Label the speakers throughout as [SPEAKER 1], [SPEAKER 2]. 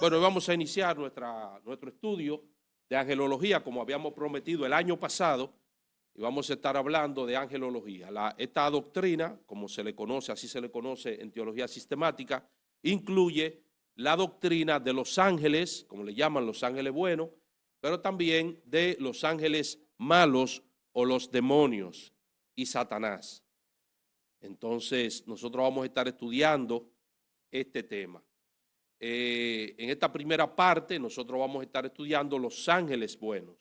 [SPEAKER 1] Bueno, hoy vamos a iniciar nuestro estudio de angelología, como habíamos prometido el año pasado, y vamos a estar hablando de angelología. Esta doctrina, como se le conoce, así se le conoce en teología sistemática, incluye la doctrina de los ángeles, como le llaman los ángeles buenos, pero también de los ángeles malos o los demonios y Satanás. Entonces, nosotros vamos a estar estudiando este tema. En esta primera parte nosotros vamos a estar estudiando los ángeles buenos,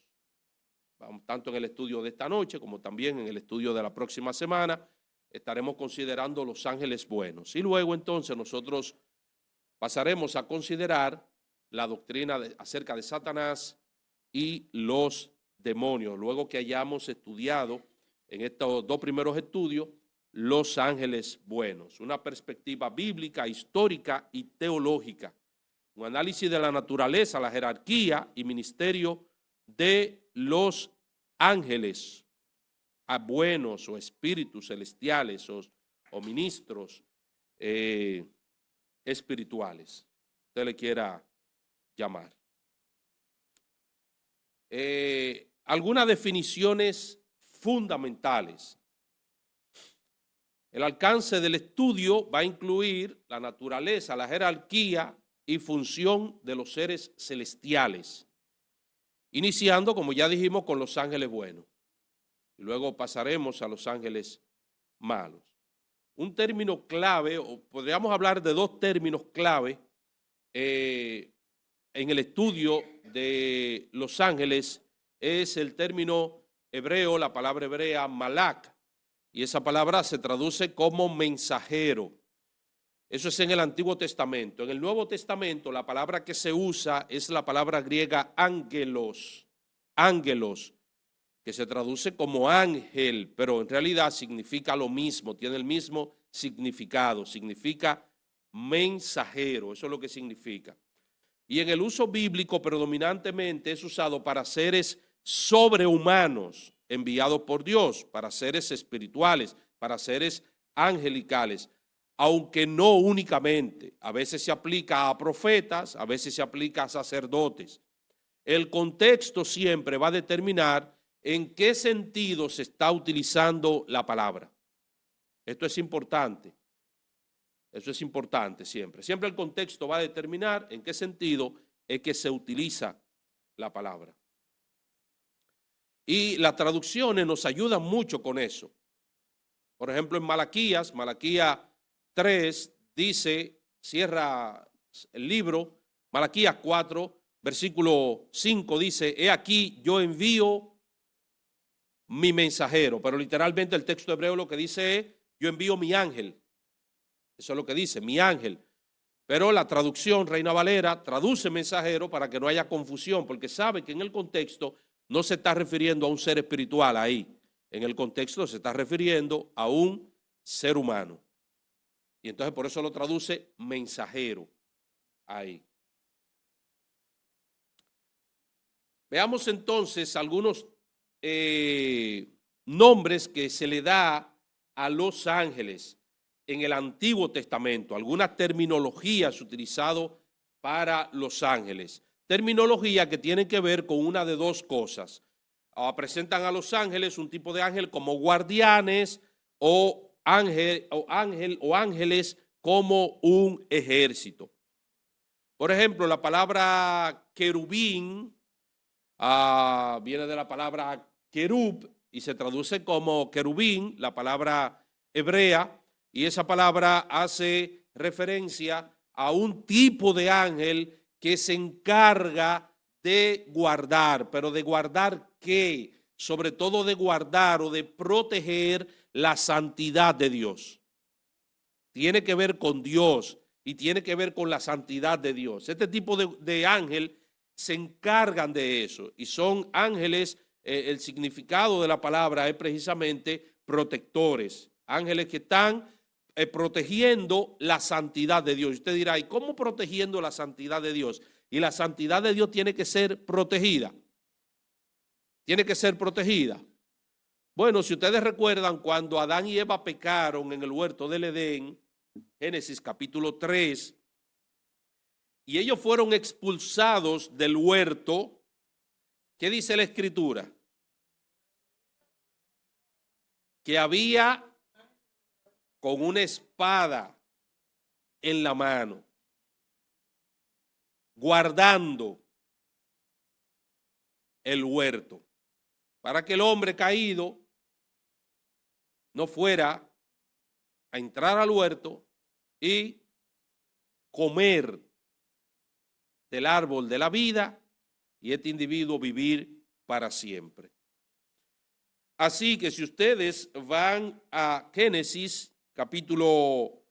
[SPEAKER 1] tanto en el estudio de esta noche como también en el estudio de la próxima semana estaremos considerando los ángeles buenos y luego entonces nosotros pasaremos a considerar la doctrina acerca de Satanás y los demonios, luego que hayamos estudiado en estos dos primeros estudios los ángeles buenos, una perspectiva bíblica, histórica y teológica, un análisis de la naturaleza, la jerarquía y ministerio de los ángeles buenos o espíritus celestiales o ministros espirituales, usted le quiera llamar. Algunas definiciones fundamentales. El alcance del estudio va a incluir la naturaleza, la jerarquía y función de los seres celestiales, iniciando, como ya dijimos, con los ángeles buenos. Y luego pasaremos a los ángeles malos. Un término clave, o podríamos hablar de dos términos clave en el estudio de los ángeles, es el término hebreo, la palabra hebrea malak, y esa palabra se traduce como mensajero. Eso es en el Antiguo Testamento. En el Nuevo Testamento la palabra que se usa es la palabra griega ángelos, que se traduce como ángel, pero en realidad significa lo mismo, tiene el mismo significado, significa mensajero, eso es lo que significa. Y en el uso bíblico predominantemente es usado para seres sobrehumanos, enviados por Dios, para seres espirituales, para seres angelicales, aunque no únicamente. A veces se aplica a profetas, a veces se aplica a sacerdotes. El contexto siempre va a determinar en qué sentido se está utilizando la palabra. Esto es importante. Eso es importante siempre. Siempre el contexto va a determinar en qué sentido es que se utiliza la palabra. Y las traducciones nos ayudan mucho con eso. Por ejemplo, en Malaquías 3 dice, cierra el libro, Malaquías 4, versículo 5 dice, he aquí yo envío mi mensajero, pero literalmente el texto hebreo lo que dice es, yo envío mi ángel. Eso es lo que dice, mi ángel. Pero la traducción Reina Valera traduce mensajero para que no haya confusión, porque sabe que en el contexto no se está refiriendo a un ser espiritual ahí. En el contexto se está refiriendo a un ser humano. Y entonces por eso lo traduce mensajero ahí. Veamos entonces algunos nombres que se le da a los ángeles en el Antiguo Testamento, algunas terminologías utilizadas para los ángeles. Terminología que tienen que ver con una de dos cosas. Presentan a los ángeles un tipo de ángel como guardianes o ángeles como un ejército. Por ejemplo, la palabra querubín viene de la palabra querub y se traduce como querubín, la palabra hebrea, y esa palabra hace referencia a un tipo de ángel que se encarga de guardar, pero de guardar ¿qué? Sobre todo de guardar o de proteger la santidad de Dios. Tiene que ver con Dios y tiene que ver con la santidad de Dios. Este tipo de ángel se encargan de eso y son ángeles, el significado de la palabra es precisamente protectores, ángeles que están protegiendo la santidad de Dios. Usted dirá, ¿y cómo protegiendo la santidad de Dios? Y la santidad de Dios tiene que ser protegida. Tiene que ser protegida. Bueno, si ustedes recuerdan, cuando Adán y Eva pecaron en el huerto del Edén, Génesis capítulo 3, y ellos fueron expulsados del huerto, ¿qué dice la Escritura? Que había con una espada en la mano, guardando el huerto, para que el hombre caído no fuera a entrar al huerto y comer del árbol de la vida y este individuo vivir para siempre. Así que si ustedes van a Génesis capítulo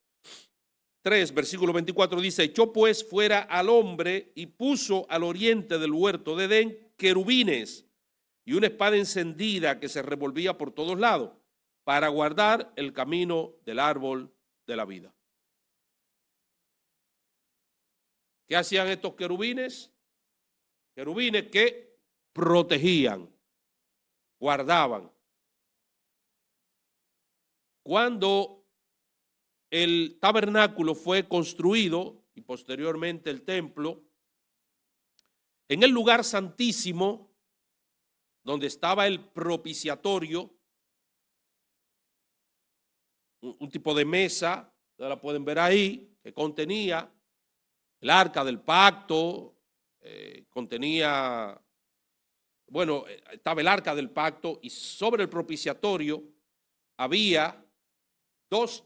[SPEAKER 1] 3, versículo 24, dice: echó pues fuera al hombre y puso al oriente del huerto de Edén querubines y una espada encendida que se revolvía por todos lados para guardar el camino del árbol de la vida. ¿Qué hacían estos querubines? Querubines que protegían, guardaban. Cuando el tabernáculo fue construido y posteriormente el templo, en el lugar santísimo, donde estaba el propiciatorio, un tipo de mesa, ustedes la pueden ver ahí, que contenía el arca del pacto, estaba el arca del pacto, y sobre el propiciatorio había dos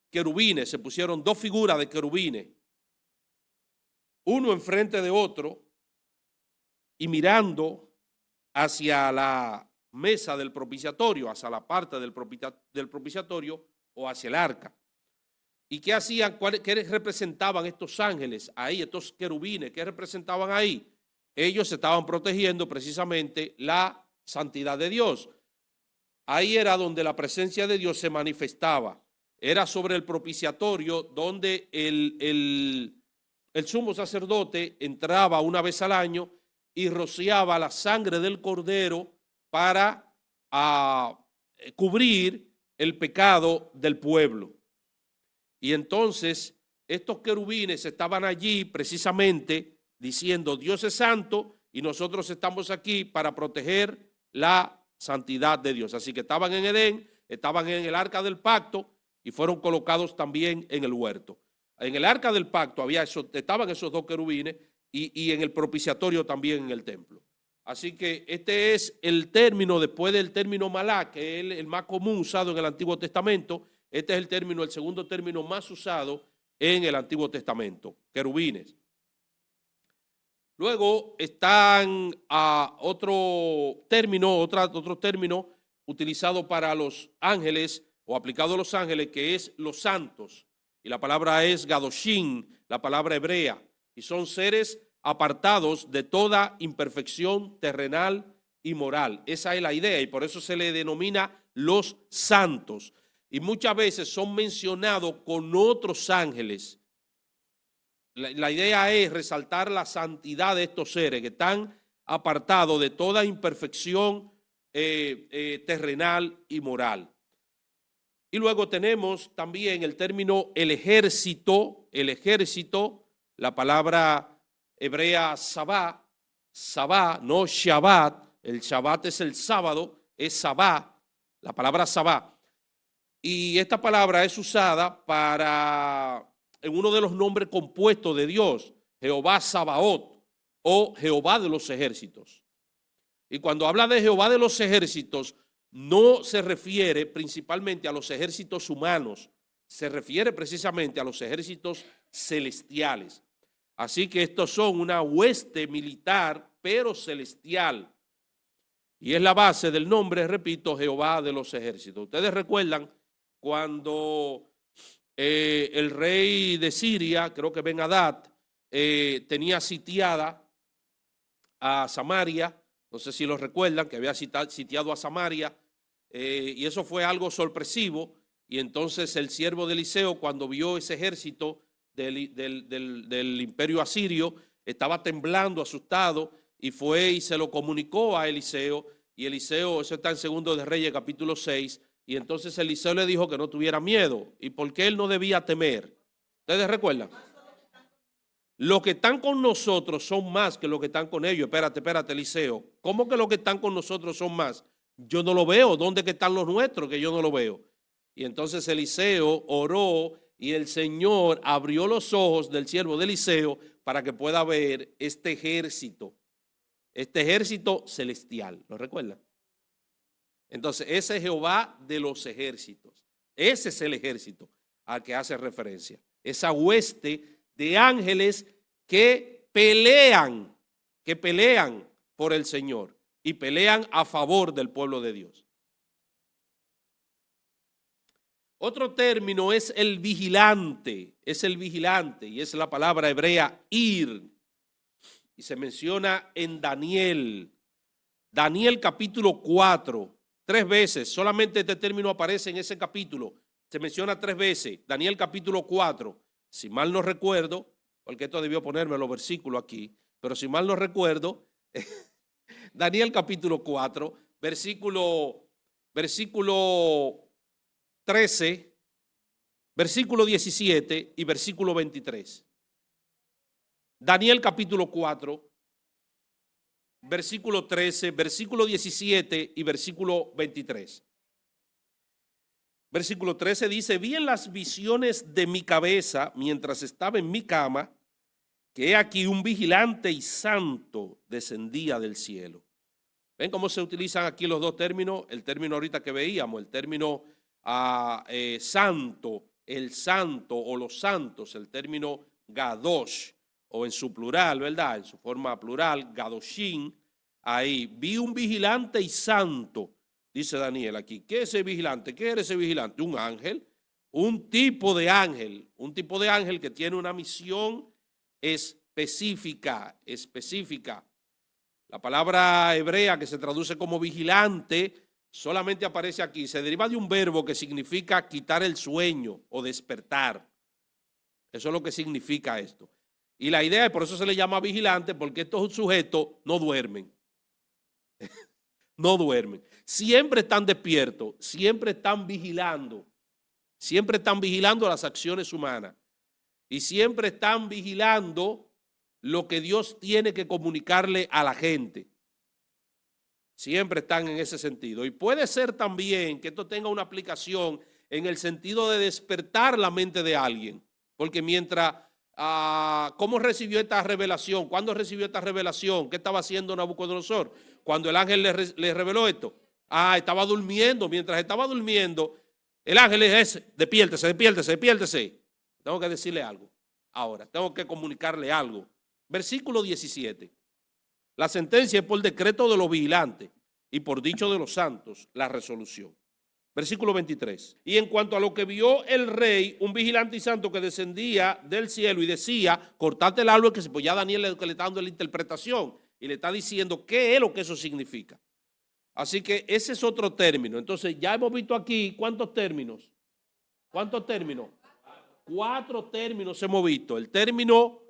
[SPEAKER 1] querubines, se pusieron dos figuras de querubines, uno enfrente de otro y mirando hacia la mesa del propiciatorio, hacia la parte del propiciatorio o hacia el arca. ¿Y qué hacían? ¿Qué representaban estos ángeles ahí, estos querubines? ¿Qué representaban ahí? Ellos estaban protegiendo precisamente la santidad de Dios. Ahí era donde la presencia de Dios se manifestaba. Era sobre el propiciatorio donde el sumo sacerdote entraba una vez al año y rociaba la sangre del cordero para cubrir el pecado del pueblo. Y entonces estos querubines estaban allí precisamente diciendo: Dios es santo y nosotros estamos aquí para proteger la santidad de Dios. Así que estaban en Edén, estaban en el arca del pacto y fueron colocados también en el huerto. En el arca del pacto estaban esos dos querubines y en el propiciatorio también en el templo. Así que este es el término, después del término malá, que es el más común usado en el Antiguo Testamento. Este es el término, el segundo término más usado en el Antiguo Testamento, querubines. Luego están otro término utilizado para los ángeles o aplicado a los ángeles, que es los santos. Y la palabra es Gadoshin, la palabra hebrea. Y son seres apartados de toda imperfección terrenal y moral. Esa es la idea y por eso se le denomina los santos. Y muchas veces son mencionados con otros ángeles. La idea es resaltar la santidad de estos seres que están apartados de toda imperfección terrenal y moral. Y luego tenemos también el término el ejército, la palabra hebrea sabá, no Shabbat, el Shabbat es el sábado, es sabá, la palabra sabá. Y esta palabra es usada en uno de los nombres compuestos de Dios, Jehová Sabaoth o Jehová de los ejércitos. Y cuando habla de Jehová de los ejércitos, no se refiere principalmente a los ejércitos humanos, se refiere precisamente a los ejércitos celestiales. Así que estos son una hueste militar, pero celestial. Y es la base del nombre, repito, Jehová de los ejércitos. Ustedes recuerdan cuando el rey de Siria, creo que Ben-Hadad, tenía sitiada a Samaria. No sé si lo recuerdan, que había sitiado a Samaria, y eso fue algo sorpresivo. Y entonces el siervo de Eliseo, cuando vio ese ejército del imperio asirio, estaba temblando, asustado, y fue y se lo comunicó a Eliseo. Y Eliseo, eso está en Segundo de Reyes, capítulo 6, y entonces Eliseo le dijo que no tuviera miedo. ¿Y por qué él no debía temer? ¿Ustedes recuerdan? los que están con nosotros son más que los que están con ellos. Espérate, Eliseo. ¿Cómo que los que están con nosotros son más? Yo no lo veo. ¿Dónde que están los nuestros que yo no lo veo? Y entonces Eliseo oró y el Señor abrió los ojos del siervo de Eliseo para que pueda ver este ejército celestial. ¿Lo recuerdan? Entonces, ese es Jehová de los ejércitos. Ese es el ejército al que hace referencia. Esa hueste de ángeles que pelean por el Señor y pelean a favor del pueblo de Dios. Otro término es el vigilante, y es la palabra hebrea ir. Y se menciona en Daniel capítulo 4, 3 veces, solamente este término aparece en ese capítulo, se menciona 3 veces, Daniel capítulo 4, si mal no recuerdo, porque esto debió ponerme los versículos aquí, pero si mal no recuerdo, Daniel capítulo 4, versículo 13, versículo 17 y versículo 23. Daniel capítulo 4, versículo 13, versículo 17 y versículo 23. Versículo 13 dice: vi en las visiones de mi cabeza mientras estaba en mi cama, que he aquí un vigilante y santo descendía del cielo. ¿Ven cómo se utilizan aquí los dos términos? El término ahorita que veíamos, el término santo, el santo o los santos, el término gadosh, o en su plural, ¿verdad? En su forma plural, gadoshim. Ahí, vi un vigilante y santo, dice Daniel aquí. ¿Qué es ese vigilante? ¿Qué era ese vigilante? Un ángel, un tipo de ángel que tiene una misión específica. La palabra hebrea que se traduce como vigilante solamente aparece aquí. Se deriva de un verbo que significa quitar el sueño o despertar. Eso es lo que significa esto. Y la idea es, por eso se le llama vigilante, porque estos sujetos no duermen. No duermen. Siempre están despiertos, siempre están vigilando las acciones humanas y siempre están vigilando lo que Dios tiene que comunicarle a la gente. Siempre están en ese sentido. Y puede ser también que esto tenga una aplicación en el sentido de despertar la mente de alguien, porque mientras ¿cómo recibió esta revelación? ¿Cuándo recibió esta revelación? ¿Qué estaba haciendo Nabucodonosor? Cuando el ángel le reveló esto. Estaba durmiendo. Mientras estaba durmiendo, el ángel le dice: despiértese. Tengo que decirle algo. Ahora, tengo que comunicarle algo. Versículo 17. La sentencia es por decreto de los vigilantes y por dicho de los santos, la resolución. Versículo 23. Y en cuanto a lo que vio el rey, un vigilante y santo que descendía del cielo y decía: cortate el árbol, que pues ya Daniel le está dando la interpretación y le está diciendo qué es lo que eso significa. Así que ese es otro término. Entonces ya hemos visto aquí, ¿cuántos términos? 4 términos hemos visto. El término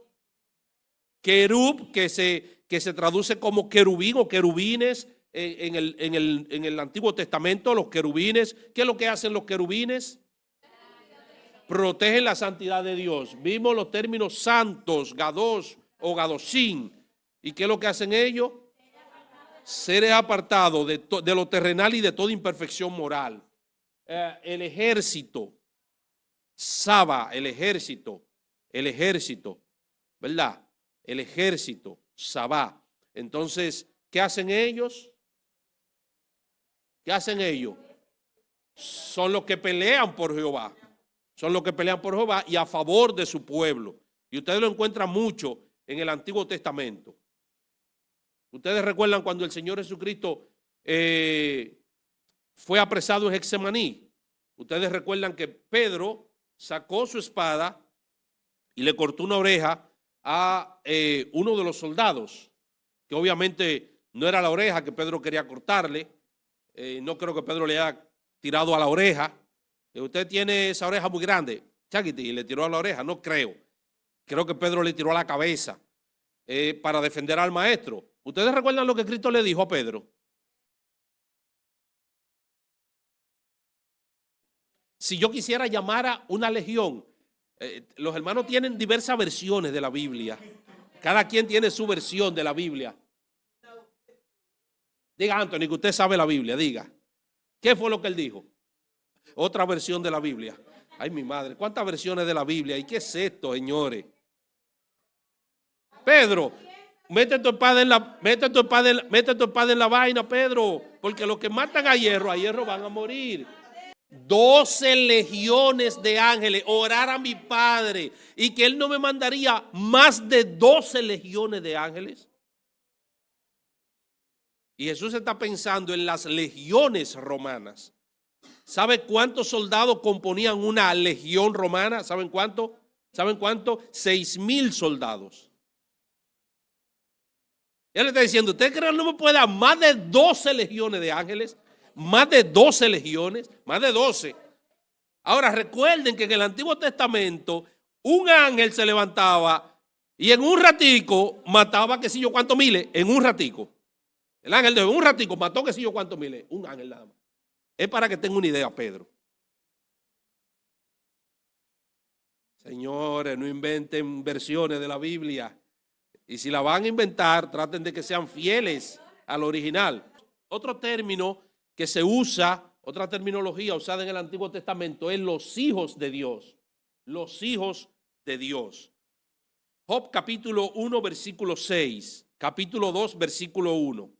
[SPEAKER 1] querub, que se traduce como querubín o querubines. En el Antiguo Testamento, los querubines, ¿qué es lo que hacen los querubines? Protegen la santidad de Dios. Vimos los términos santos, gados o gadoshim. ¿Y qué es lo que hacen ellos? Seres apartados de lo terrenal y de toda imperfección moral. El ejército, Saba, el ejército, ¿verdad? El ejército, Sabá. Entonces, ¿qué hacen ellos? ¿Qué hacen ellos? Son los que pelean por Jehová. Son los que pelean por Jehová y a favor de su pueblo. Y ustedes lo encuentran mucho en el Antiguo Testamento. Ustedes recuerdan cuando el Señor Jesucristo fue apresado en Getsemaní. Ustedes recuerdan que Pedro sacó su espada y le cortó una oreja a uno de los soldados, que obviamente no era la oreja que Pedro quería cortarle. No creo que Pedro le haya tirado a la oreja. Usted tiene esa oreja muy grande, Chaquiti, y le tiró a la oreja. No creo. Creo que Pedro le tiró a la cabeza para defender al maestro. ¿Ustedes recuerdan lo que Cristo le dijo a Pedro? Si yo quisiera llamar a una legión, Los hermanos tienen diversas versiones de la Biblia. Cada quien tiene su versión de la Biblia. Diga, Anthony, que usted sabe la Biblia, diga. ¿Qué fue lo que él dijo? Otra versión de la Biblia. Ay, mi madre, ¿cuántas versiones de la Biblia? ¿Y qué es esto, señores? Pedro, mete tu espada en la vaina, Pedro, porque los que matan a hierro van a morir. 12 legiones de ángeles, orar a mi Padre, y que Él no me mandaría más de 12 legiones de ángeles. Y Jesús está pensando en las legiones romanas. ¿Sabe cuántos soldados componían una legión romana? ¿Saben cuánto? 6,000 soldados. Él le está diciendo, ¿usted cree que no me puede dar más de 12 legiones de ángeles? Más de 12 legiones, más de 12. Ahora recuerden que en el Antiguo Testamento un ángel se levantaba y en un ratico mataba qué sé yo cuántos miles, en un ratico. El ángel de un ratico mató qué sé yo cuántos miles, un ángel nada más. Es para que tenga una idea, Pedro. Señores, no inventen versiones de la Biblia. Y si la van a inventar, traten de que sean fieles al original. Otro término que se usa, otra terminología usada en el Antiguo Testamento es los hijos de Dios. Los hijos de Dios. Job capítulo 1, versículo 6. Capítulo 2, versículo 1.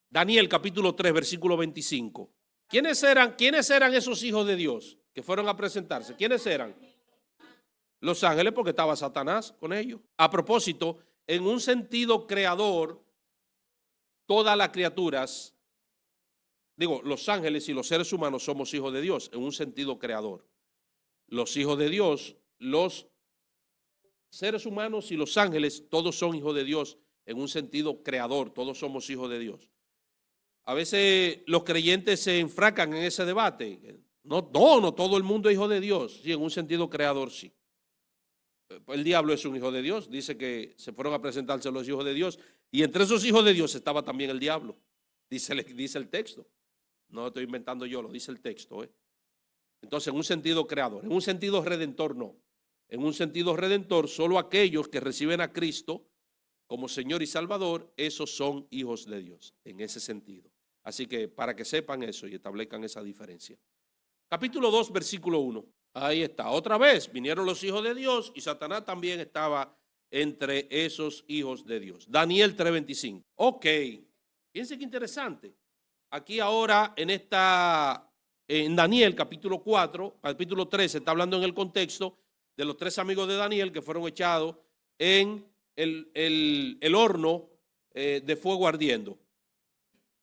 [SPEAKER 1] Daniel capítulo 3, versículo 25. ¿Quiénes eran esos hijos de Dios que fueron a presentarse? ¿Quiénes eran? Los ángeles, porque estaba Satanás con ellos. A propósito, en un sentido creador, todas las criaturas, los ángeles y los seres humanos somos hijos de Dios, en un sentido creador. Los hijos de Dios, los seres humanos y los ángeles, todos son hijos de Dios en un sentido creador, todos somos hijos de Dios. A veces los creyentes se enfracan en ese debate. No todo el mundo es hijo de Dios. Sí, en un sentido creador, sí. El diablo es un hijo de Dios. Dice que se fueron a presentarse los hijos de Dios. Y entre esos hijos de Dios estaba también el diablo. Dice el texto. No lo estoy inventando yo, lo dice el texto. Entonces, en un sentido creador. En un sentido redentor, no. En un sentido redentor, solo aquellos que reciben a Cristo como Señor y Salvador, esos son hijos de Dios. En ese sentido. Así que para que sepan eso y establezcan esa diferencia. Capítulo 2, versículo 1. Ahí está. Otra vez vinieron los hijos de Dios y Satanás también estaba entre esos hijos de Dios. Daniel 3:25. Ok. Fíjense qué interesante. Aquí ahora en Daniel capítulo 4, capítulo 3, se está hablando en el contexto de los 3 amigos de Daniel que fueron echados en el horno de fuego ardiendo.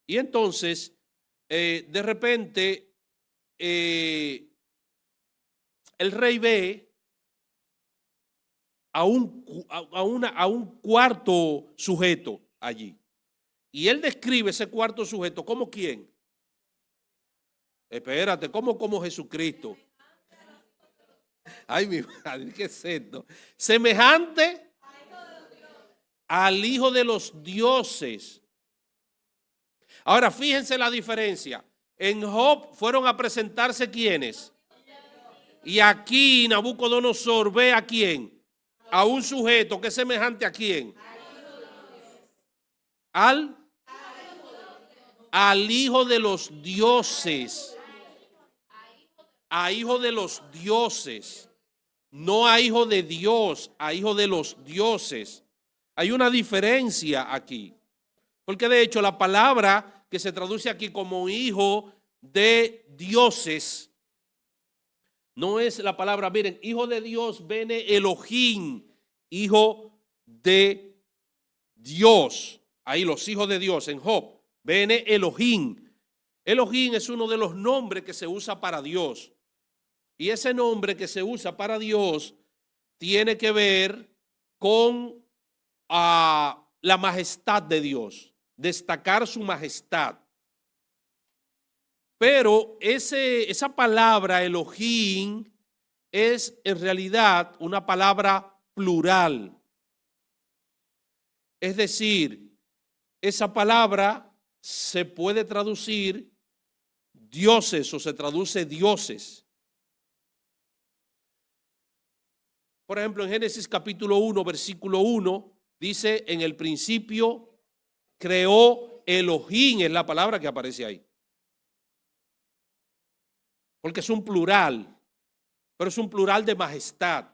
[SPEAKER 1] Y entonces, de repente, el rey ve a un cuarto sujeto allí. Y él describe ese cuarto sujeto como ¿quién? Espérate, como Jesucristo. Ay, mi madre, ¿qué es esto? Semejante al Hijo de los dioses. Ahora, fíjense la diferencia. En Job fueron a presentarse ¿quiénes? Y aquí Nabucodonosor ve a quién. A un sujeto que es semejante a quién. Al Hijo de los dioses. A Hijo de los dioses. No a Hijo de Dios, a Hijo de los dioses. Hay una diferencia aquí. Porque de hecho la palabra que se traduce aquí como hijo de dioses no es la palabra, miren, hijo de Dios, bene Elohim, hijo de Dios. Ahí los hijos de Dios en Job, bene Elohim. Elohim es uno de los nombres que se usa para Dios. Y ese nombre que se usa para Dios tiene que ver con la majestad de Dios. Destacar su majestad. Pero esa palabra Elohim es en realidad una palabra plural. Es decir, esa palabra se puede traducir dioses o se traduce dioses. Por ejemplo, en Génesis capítulo 1, versículo 1, dice, en el principio creó Elohim, es la palabra que aparece ahí. Porque es un plural, pero es un plural de majestad.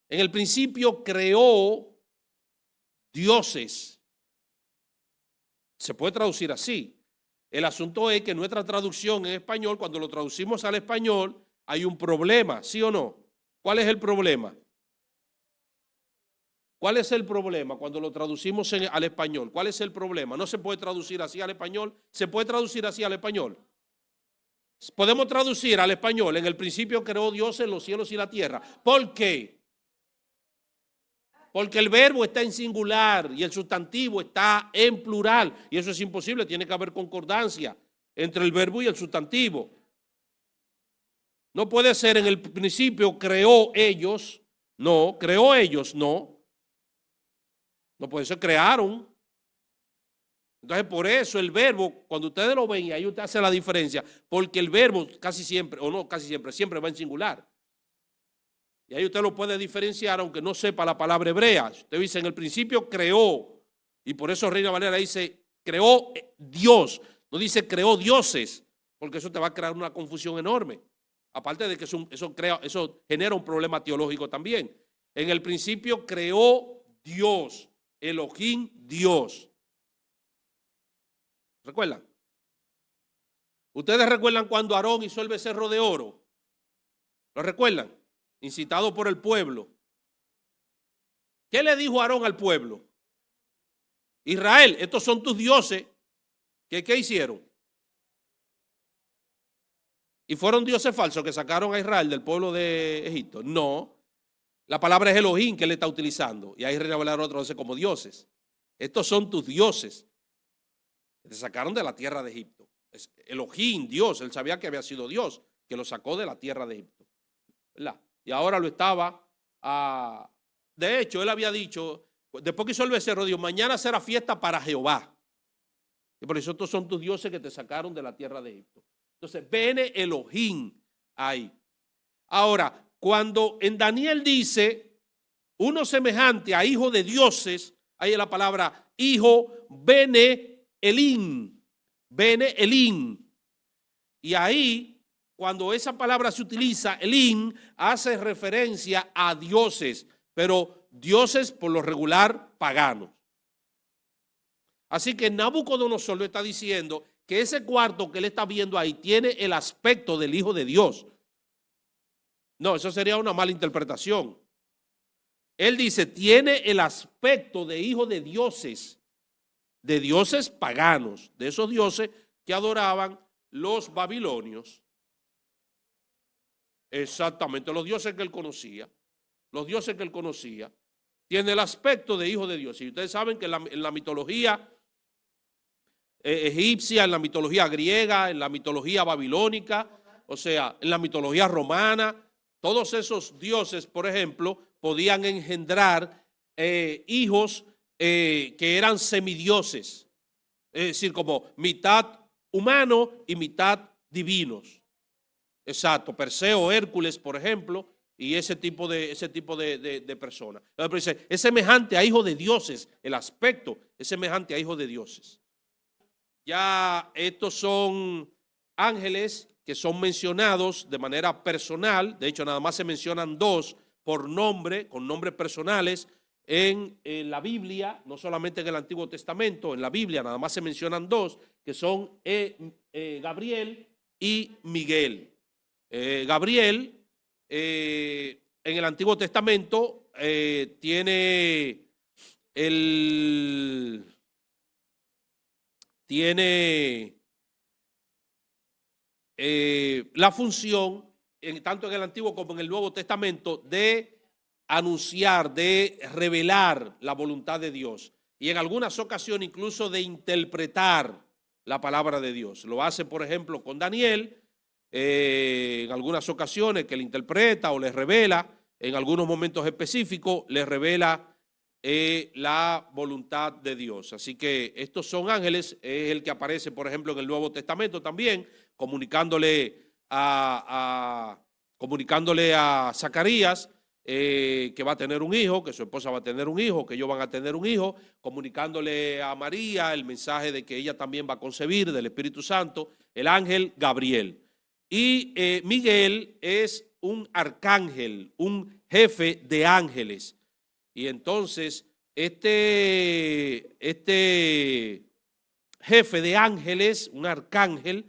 [SPEAKER 1] En el principio creó dioses. Se puede traducir así. El asunto es que nuestra traducción en español, cuando lo traducimos al español, hay un problema, ¿sí o no? ¿Cuál es el problema? ¿Cuál es el problema cuando lo traducimos al español? ¿Cuál es el problema? No se puede traducir así al español. ¿Se puede traducir así al español? Podemos traducir al español, en el principio creó Dios en los cielos y la tierra. ¿Por qué? Porque el verbo está en singular y el sustantivo está en plural. Y eso es imposible, tiene que haber concordancia entre el verbo y el sustantivo. No puede ser en el principio creó ellos, no, creó ellos, no. No puede ser, crearon. Entonces, por eso el verbo, cuando ustedes lo ven, y ahí usted hace la diferencia, porque el verbo casi siempre, o no casi siempre, siempre va en singular. Y ahí usted lo puede diferenciar, aunque no sepa la palabra hebrea. Usted dice, en el principio creó, y por eso Reina Valera dice, creó Dios, no dice creó dioses, porque eso te va a crear una confusión enorme. Aparte de que eso genera un problema teológico también. En el principio creó Dios, Elohim, Dios. ¿Recuerdan? ¿Ustedes recuerdan cuando Aarón hizo el becerro de oro? ¿Lo recuerdan? Incitado por el pueblo. ¿Qué le dijo Aarón al pueblo? Israel, estos son tus dioses. ¿Qué hicieron? ¿Y fueron dioses falsos que sacaron a Israel del pueblo de Egipto? No. La palabra es Elohim que él está utilizando. Y ahí Reina Valera otro dice como dioses. Estos son tus dioses que te sacaron de la tierra de Egipto. Es Elohim, Dios. Él sabía que había sido Dios que lo sacó de la tierra de Egipto. ¿Verdad? Y ahora lo estaba. De hecho, él había dicho, después que hizo el becerro, dijo, mañana será fiesta para Jehová. Y por eso estos son tus dioses que te sacaron de la tierra de Egipto. Entonces, viene Elohim ahí. Ahora, cuando en Daniel dice, uno semejante a hijo de dioses, ahí es la palabra hijo, Bene Elim. Bene Elim. Y ahí, cuando esa palabra se utiliza, Elim, hace referencia a dioses, pero dioses por lo regular paganos. Así que Nabucodonosor le está diciendo que ese cuarto que él está viendo ahí tiene el aspecto del Hijo de Dios. No, eso sería una mala interpretación. Él dice, tiene el aspecto de hijo de dioses paganos, de esos dioses que adoraban los babilonios. Exactamente, los dioses que él conocía. Los dioses que él conocía. Tiene el aspecto de hijo de Dios. Y ustedes saben que en la mitología egipcia, en la mitología griega, en la mitología babilónica, o sea, en la mitología romana, todos esos dioses, por ejemplo, podían engendrar hijos que eran semidioses, es decir, como mitad humano y mitad divinos. Exacto, Perseo, Hércules, por ejemplo, y ese tipo de personas. Entonces, es semejante a hijo de dioses, el aspecto es semejante a hijo de dioses. Ya estos son ángeles que son mencionados de manera personal, de hecho nada más se mencionan dos por nombre, con nombres personales en la Biblia, no solamente en el Antiguo Testamento, en la Biblia nada más se mencionan dos, que son Gabriel y Miguel. Gabriel en el Antiguo Testamento tiene la función, tanto en el Antiguo como en el Nuevo Testamento, de anunciar, de revelar la voluntad de Dios. Y en algunas ocasiones incluso de interpretar la palabra de Dios. Lo hace, por ejemplo, con Daniel, en algunas ocasiones que le interpreta o le revela, en algunos momentos específicos, le revela la voluntad de Dios. Así que estos son ángeles, es el que aparece, por ejemplo, en el Nuevo Testamento también, comunicándole comunicándole a Zacarías que va a tener un hijo, que su esposa va a tener un hijo, que ellos van a tener un hijo, comunicándole a María el mensaje de que ella también va a concebir del Espíritu Santo, el ángel Gabriel. Y Miguel es un arcángel, un jefe de ángeles. Y entonces este jefe de ángeles, un arcángel,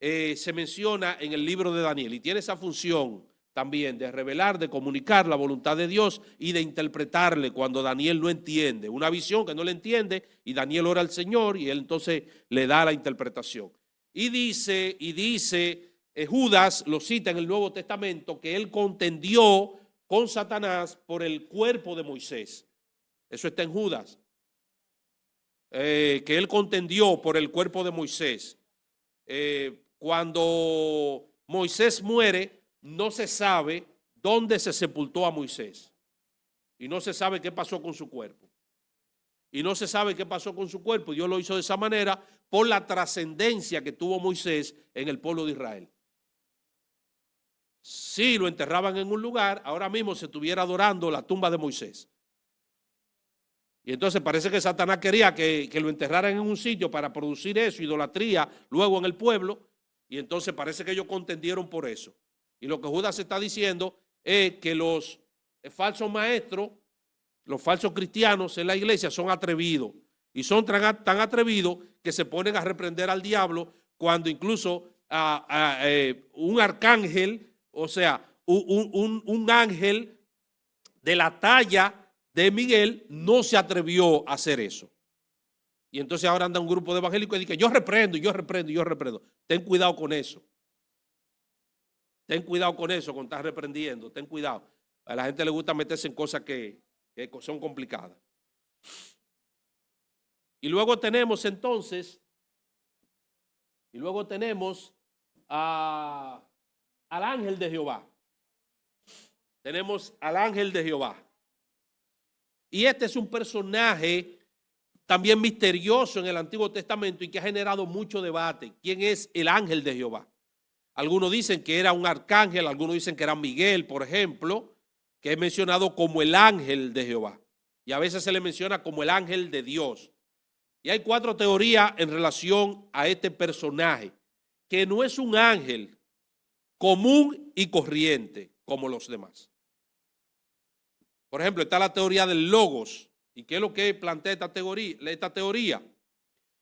[SPEAKER 1] se menciona en el libro de Daniel y tiene esa función también de revelar, de comunicar la voluntad de Dios y de interpretarle cuando Daniel no entiende, una visión que no le entiende y Daniel ora al Señor y él entonces le da la interpretación. Y dice Judas lo cita en el Nuevo Testamento que él contendió con Satanás por el cuerpo de Moisés. Eso está en Judas. Que él contendió por el cuerpo de Moisés. Cuando Moisés muere, no se sabe dónde se sepultó a Moisés. Y no se sabe qué pasó con su cuerpo. Y no se sabe qué pasó con su cuerpo. Dios lo hizo de esa manera por la trascendencia que tuvo Moisés en el pueblo de Israel. Si lo enterraban en un lugar, ahora mismo se estuviera adorando la tumba de Moisés. Y entonces parece que Satanás quería que lo enterraran en un sitio para producir eso, idolatría, luego en el pueblo. Y entonces parece que ellos contendieron por eso. Y lo que Judas está diciendo es que los falsos maestros, los falsos cristianos en la iglesia son atrevidos. Y son tan atrevidos que se ponen a reprender al diablo cuando incluso un arcángel, o sea, un ángel de la talla de Miguel no se atrevió a hacer eso. Y entonces ahora anda un grupo de evangélicos y dice, yo reprendo. Ten cuidado con eso. Ten cuidado con eso, con estar reprendiendo. Ten cuidado. A la gente le gusta meterse en cosas que son complicadas. Y luego tenemos entonces, al ángel de Jehová. Tenemos al ángel de Jehová. Y este es un personaje también misterioso en el Antiguo Testamento y que ha generado mucho debate. ¿Quién es el ángel de Jehová? Algunos dicen que era un arcángel, algunos dicen que era Miguel, por ejemplo, que es mencionado como el ángel de Jehová. Y a veces se le menciona como el ángel de Dios. Y hay 4 teorías en relación a este personaje, que no es un ángel común y corriente como los demás. Por ejemplo, está la teoría del logos. ¿Y qué es lo que plantea esta teoría?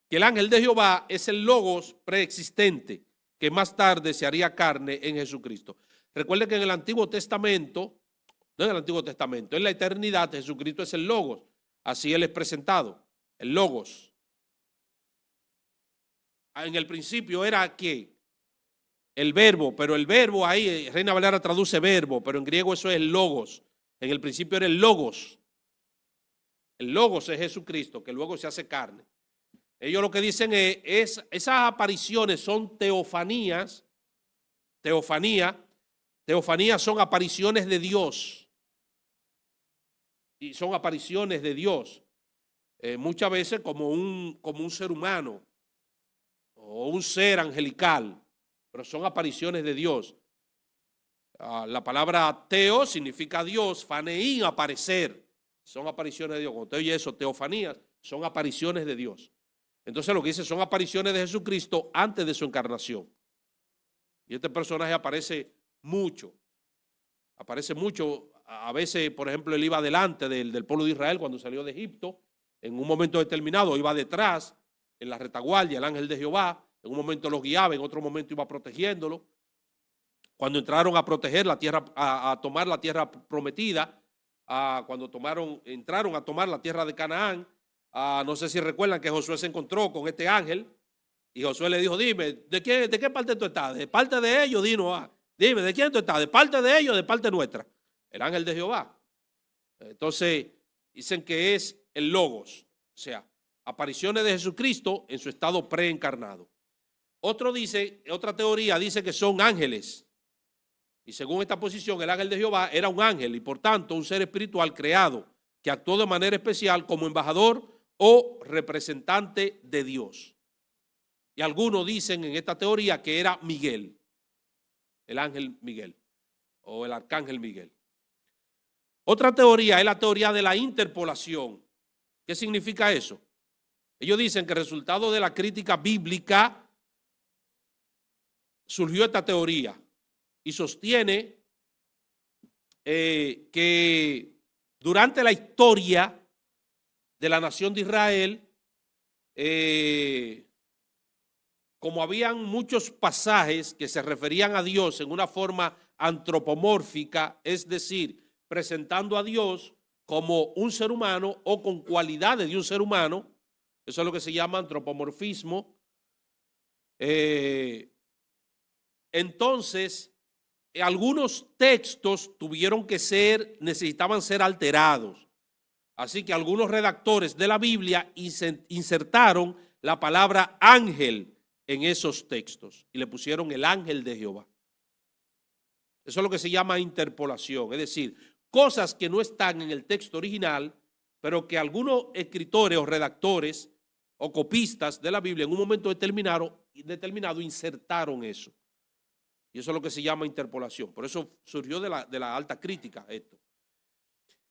[SPEAKER 1] Que el ángel de Jehová es el logos preexistente que más tarde se haría carne en Jesucristo. Recuerde que en el Antiguo Testamento, no en el Antiguo Testamento, en la eternidad Jesucristo es el logos. Así él es presentado, el logos. En el principio era ¿qué? El verbo, pero el verbo ahí, Reina Valera traduce verbo, pero en griego eso es el logos. En el principio era el logos. El logos es Jesucristo, que luego se hace carne. Ellos lo que dicen es esas apariciones son teofanías. Teofanías son apariciones de Dios. Y son apariciones de Dios. Muchas veces como un ser humano o un ser angelical, pero son apariciones de Dios. La palabra teo significa Dios, faneín, aparecer. Son apariciones de Dios. Cuando usted oye eso, teofanías, son apariciones de Dios. Entonces lo que dice son apariciones de Jesucristo antes de su encarnación. Y este personaje aparece mucho. A veces, por ejemplo, él iba delante del pueblo de Israel cuando salió de Egipto. En un momento determinado iba detrás, en la retaguardia, el ángel de Jehová. En un momento los guiaba, en otro momento iba protegiéndolo. Cuando entraron a proteger la tierra, a tomar la tierra prometida, cuando entraron a tomar la tierra de Canaán, no sé si recuerdan que Josué se encontró con este ángel y Josué le dijo, dime, ¿de qué parte tú estás? ¿De parte de ellos? Dinos, dime, ¿de quién tú estás? ¿De parte de ellos o de parte nuestra? El ángel de Jehová. Entonces, dicen que es el logos, o sea, apariciones de Jesucristo en su estado preencarnado. Otra teoría dice que son ángeles. Y según esta posición, el ángel de Jehová era un ángel y por tanto un ser espiritual creado que actuó de manera especial como embajador o representante de Dios. Y algunos dicen en esta teoría que era Miguel, el ángel Miguel. o el arcángel Miguel. Otra teoría es la teoría de la interpolación. ¿Qué significa eso? Ellos dicen que resultado de la crítica bíblica surgió esta teoría y sostiene que durante la historia de la nación de Israel, como habían muchos pasajes que se referían a Dios en una forma antropomórfica, es decir, presentando a Dios como un ser humano o con cualidades de un ser humano, eso es lo que se llama antropomorfismo. Entonces, algunos textos necesitaban ser alterados. Así que algunos redactores de la Biblia insertaron la palabra ángel en esos textos y le pusieron el ángel de Jehová. Eso es lo que se llama interpolación, es decir, cosas que no están en el texto original, pero que algunos escritores o redactores o copistas de la Biblia en un momento determinado insertaron eso. Y eso es lo que se llama interpolación. Por eso surgió de la alta crítica esto.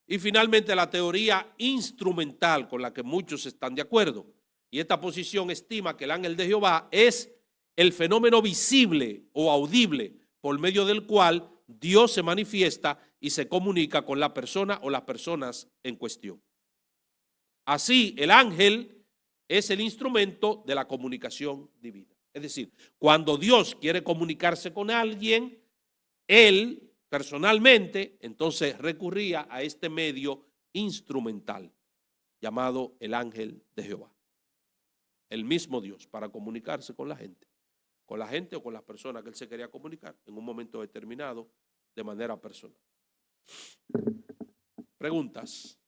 [SPEAKER 1] Y finalmente la teoría instrumental con la que muchos están de acuerdo. Y esta posición estima que el ángel de Jehová es el fenómeno visible o audible por medio del cual Dios se manifiesta y se comunica con la persona o las personas en cuestión. Así, el ángel es el instrumento de la comunicación divina. Es decir, cuando Dios quiere comunicarse con alguien, Él personalmente, entonces recurría a este medio instrumental llamado el ángel de Jehová. El mismo Dios para comunicarse con la gente o con las personas que Él se quería comunicar en un momento determinado de manera personal. Preguntas.